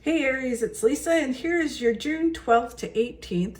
Hey Aries, it's Lisa, and here is your June 12th to 18th,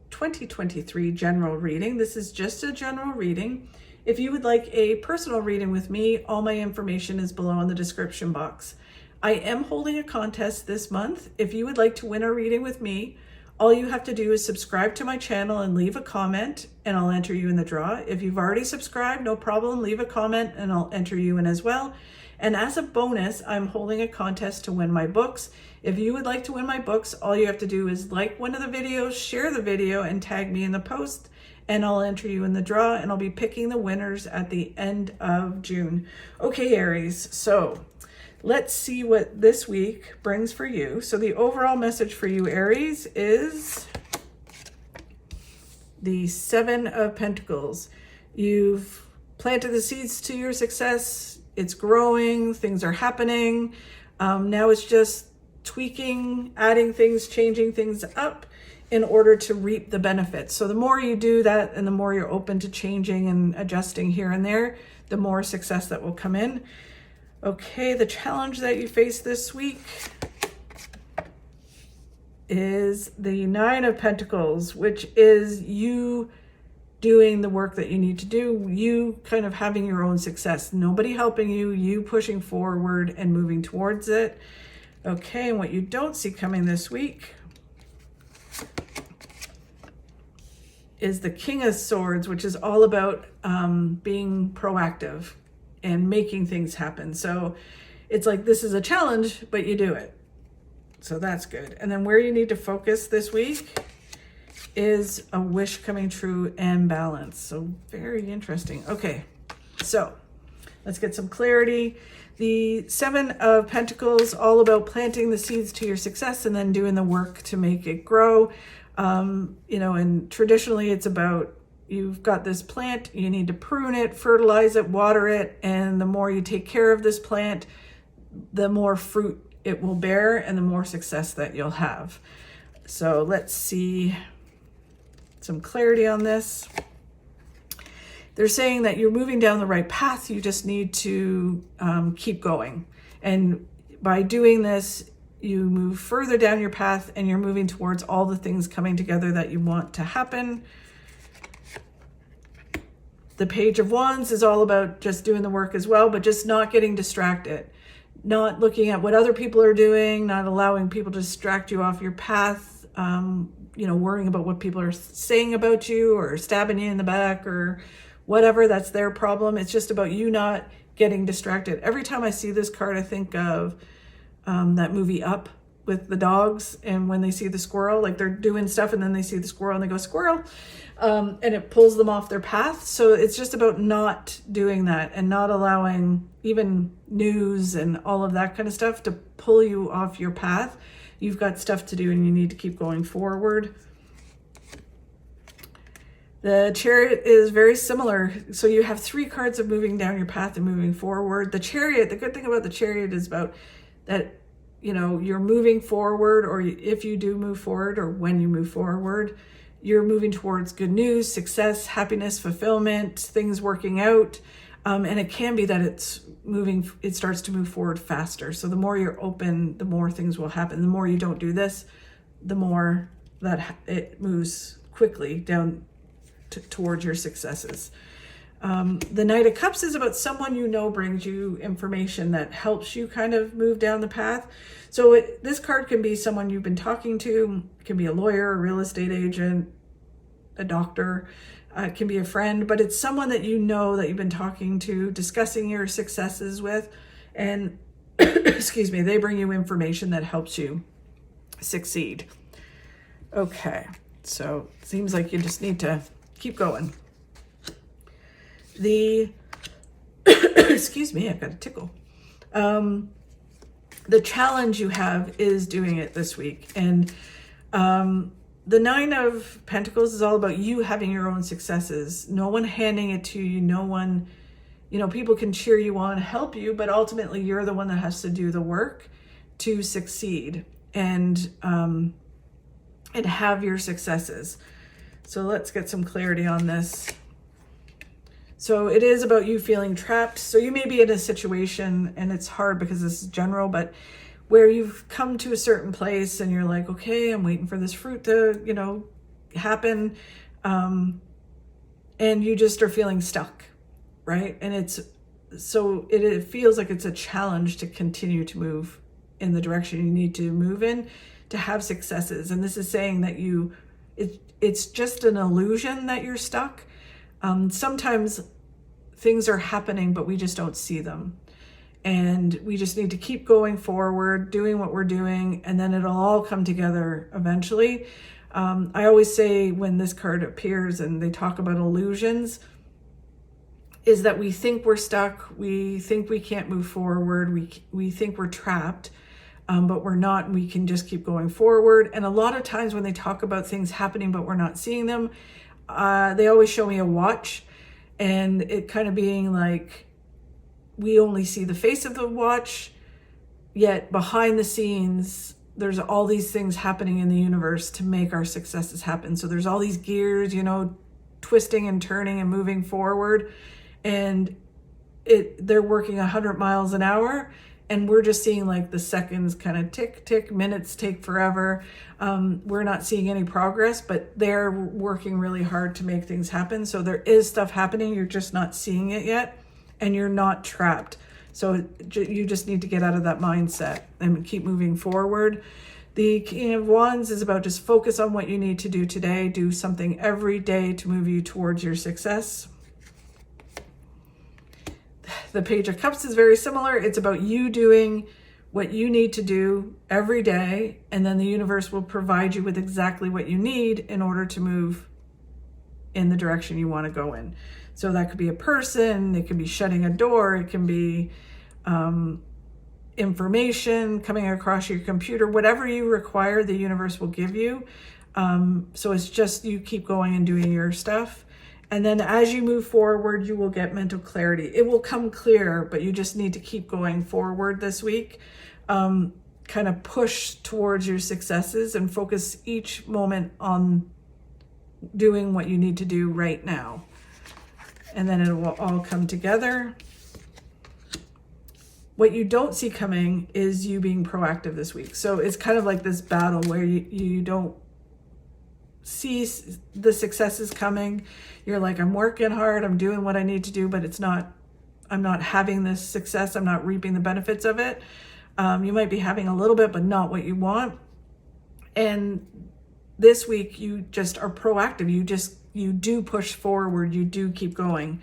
2023 general reading. This is just a general reading. If you would like a personal reading with me, all my information is below in the description box. I am holding a contest this month. If you would like to win a reading with me, all you have to do is subscribe to my channel and leave a comment, and I'll enter you in the draw. If you've already subscribed, no problem, leave a comment and I'll enter you in as well. And as a bonus, I'm holding a contest to win my books. If you would like to win my books, all you have to do is like one of the videos, share the video, and tag me in the post, and I'll enter you in the draw, and I'll be picking the winners at the end of June. Okay, Aries, so let's see what this week brings for you. So the overall message for you, Aries, is the Seven of Pentacles. You've planted the seeds to your success. It's growing, things are happening. Now it's just tweaking, adding things, changing things up in order to reap the benefits. So the more you do that and the more you're open to changing and adjusting here and there, the more success that will come in. Okay, the challenge that you face this week is the Nine of Pentacles, which is you doing the work that you need to do, you kind of having your own success, nobody helping you, you pushing forward and moving towards it. Okay, and what you don't see coming this week is the King of Swords, which is all about being proactive and making things happen. So it's like, this is a challenge, but you do it. So that's good. And then where you need to focus this week is a wish coming true and balance. So very interesting. Okay, so let's get some clarity. The Seven of Pentacles, all about planting the seeds to your success and then doing the work to make it grow. And traditionally it's about, you've got this plant, you need to prune it, fertilize it, water it, and the more you take care of this plant, the more fruit it will bear and the more success that you'll have. So let's see some clarity on this. They're saying that you're moving down the right path. You just need to keep going. And by doing this, you move further down your path and you're moving towards all the things coming together that you want to happen. The Page of Wands is all about just doing the work as well, but just not getting distracted, not looking at what other people are doing, not allowing people to distract you off your path, worrying about what people are saying about you or stabbing you in the back or whatever. That's their problem. It's just about you not getting distracted. Every time I see this card, I think of that movie Up with the dogs, and when they see the squirrel, like they're doing stuff and then they see the squirrel and they go squirrel, and it pulls them off their path. So it's just about not doing that and not allowing even news and all of that kind of stuff to pull you off your path. You've got stuff to do and you need to keep going forward. The Chariot is very similar. So you have three cards of moving down your path and moving forward. The Chariot, the good thing about the Chariot is about that, you're moving forward, or if you do move forward or when you move forward, you're moving towards good news, success, happiness, fulfillment, things working out. And it can be that it starts to move forward faster. So the more you're open, the more things will happen. The more you don't do this, the more that it moves quickly down towards your successes. The Knight of Cups is about someone brings you information that helps you kind of move down the path. So this card can be someone you've been talking to. It can be a lawyer, a real estate agent, a doctor. It can be a friend, but it's someone that that you've been talking to, discussing your successes with, and excuse me, they bring you information that helps you succeed. Okay, so it seems like you just need to keep going. Excuse me, I've got a tickle. The challenge you have is doing it this week. And the Nine of Pentacles is all about you having your own successes. No one handing it to you. No one, people can cheer you on, help you, but ultimately you're the one that has to do the work to succeed and have your successes. So let's get some clarity on this. So it is about you feeling trapped. So you may be in a situation, and it's hard because this is general, but where you've come to a certain place and you're like, okay, I'm waiting for this fruit to, you know, happen. And you just are feeling stuck, right? And it feels like it's a challenge to continue to move in the direction you need to move in to have successes. And this is saying that it's just an illusion that you're stuck. Sometimes things are happening, but we just don't see them. And we just need to keep going forward, doing what we're doing, and then it'll all come together eventually. I always say when this card appears and they talk about illusions, is that we think we're stuck, we think we can't move forward, we think we're trapped, but we're not, and we can just keep going forward. And a lot of times when they talk about things happening but we're not seeing them, they always show me a watch, and it kind of being like, we only see the face of the watch, yet behind the scenes, there's all these things happening in the universe to make our successes happen. So there's all these gears, you know, twisting and turning and moving forward, and they're working 100 miles an hour, and we're just seeing like the seconds kind of tick, tick, minutes take forever. We're not seeing any progress, but they're working really hard to make things happen. So there is stuff happening, you're just not seeing it yet. And you're not trapped. So you just need to get out of that mindset and keep moving forward. The King of Wands is about just focus on what you need to do today. Do something every day to move you towards your success. The Page of Cups is very similar. It's about you doing what you need to do every day, and then the universe will provide you with exactly what you need in order to move in the direction you want to go in. So that could be a person, it could be shutting a door, it can be information coming across your computer, whatever you require, the universe will give you. So it's just you keep going and doing your stuff. And then as you move forward, you will get mental clarity. It will come clear, but you just need to keep going forward this week. Kind of push towards your successes and focus each moment on doing what you need to do right now. And then it will all come together. What you don't see coming is you being proactive this week. So it's kind of like this battle where you don't see the successes coming. You're like, I'm working hard, I'm doing what I need to do, but I'm not having this success. I'm not reaping the benefits of it. You might be having a little bit, but not what you want. And this week you just are proactive. You do push forward, you do keep going,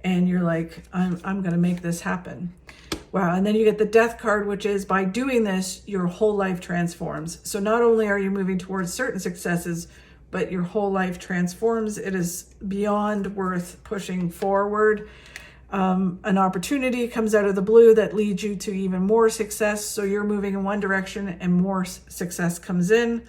and you're like, I'm going to make this happen. Wow. And then you get the Death card, which is by doing this, your whole life transforms. So not only are you moving towards certain successes, but your whole life transforms. It is beyond worth pushing forward. An opportunity comes out of the blue that leads you to even more success. So you're moving in one direction and more success comes in.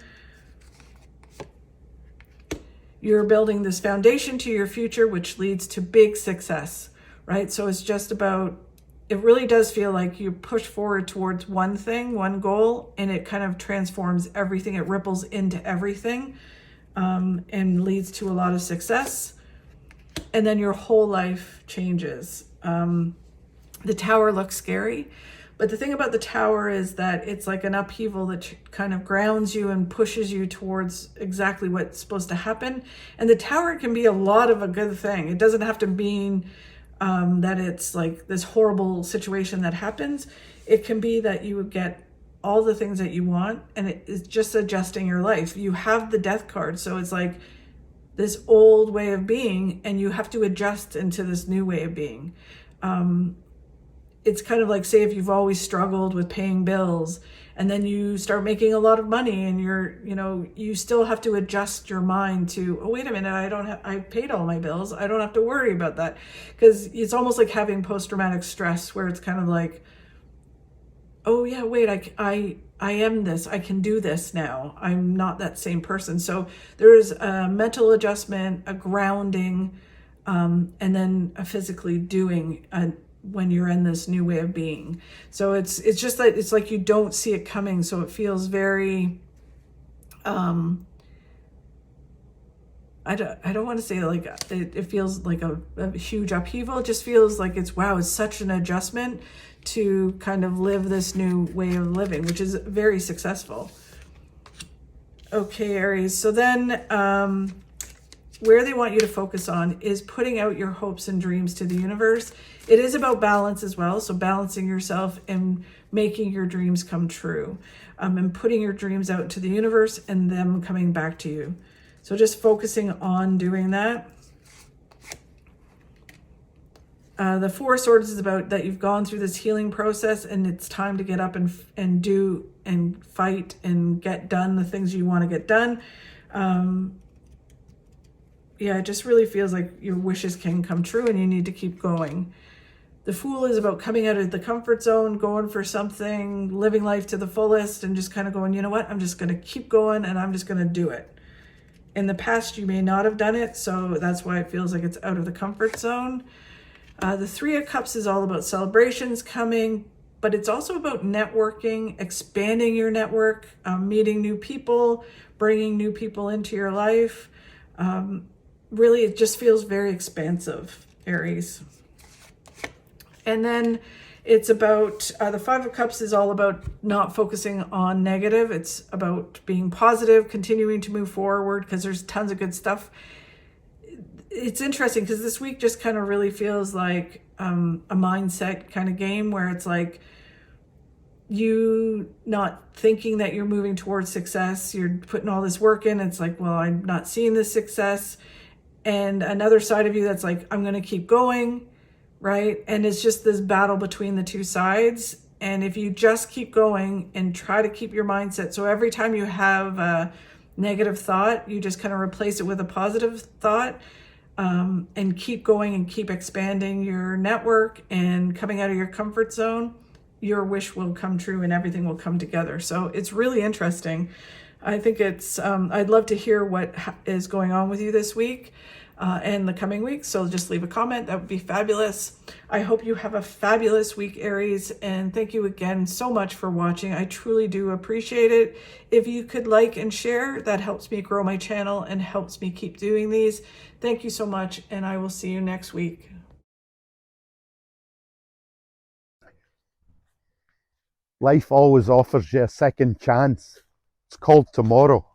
You're building this foundation to your future, which leads to big success, right? So it's just about, it really does feel like you push forward towards one thing, one goal, and it kind of transforms everything. It ripples into everything, and leads to a lot of success. And then your whole life changes. The Tower looks scary, but the thing about the Tower is that it's like an upheaval that kind of grounds you and pushes you towards exactly what's supposed to happen. And the Tower can be a lot of a good thing. It doesn't have to mean that it's like this horrible situation that happens. It can be that you get all the things that you want, and it is just adjusting your life. You have the Death card, so it's like this old way of being, and you have to adjust into this new way of being. It's kind of like, say, if you've always struggled with paying bills, and then you start making a lot of money, and you still have to adjust your mind to, oh, wait a minute, I paid all my bills. I don't have to worry about that. Because it's almost like having post-traumatic stress, where it's kind of like, oh yeah, wait, I am this, I can do this now. I'm not that same person. So there is a mental adjustment, a grounding, and then a physically doing when you're in this new way of being. So it's just that it's like you don't see it coming. So it feels very, I don't want to say like it feels like a huge upheaval. It just feels like it's such an adjustment to kind of live this new way of living, which is very successful. Okay, Aries. So then where they want you to focus on is putting out your hopes and dreams to the universe. It is about balance as well. So balancing yourself and making your dreams come true, and putting your dreams out to the universe and them coming back to you. So just focusing on doing that. The Four of Swords is about that you've gone through this healing process and it's time to get up and do and fight and get done the things you want to get done. Yeah, it just really feels like your wishes can come true and you need to keep going. The Fool is about coming out of the comfort zone, going for something, living life to the fullest, and just kind of going, you know what, I'm just going to keep going and I'm just going to do it. In the past, you may not have done it, so that's why it feels like it's out of the comfort zone. The Three of Cups is all about celebrations coming, but it's also about networking, expanding your network, meeting new people, bringing new people into your life. Really, it just feels very expansive, Aries. And then it's about, the Five of Cups is all about not focusing on negative. It's about being positive, continuing to move forward, because there's tons of good stuff. It's interesting because this week just kind of really feels like a mindset kind of game where it's like you not thinking that you're moving towards success. You're putting all this work in. It's like, well, I'm not seeing this success. And another side of you that's like, I'm going to keep going, right? And it's just this battle between the two sides. And if you just keep going and try to keep your mindset, so every time you have a negative thought, you just kind of replace it with a positive thought, and keep going and keep expanding your network and coming out of your comfort zone, your wish will come true and everything will come together. So it's really interesting. I think it's, I'd love to hear what is going on with you this week and the coming weeks. So just leave a comment. That would be fabulous. I hope you have a fabulous week, Aries. And thank you again so much for watching. I truly do appreciate it. If you could like and share, that helps me grow my channel and helps me keep doing these. Thank you so much. And I will see you next week. Life always offers you a second chance. It's called tomorrow.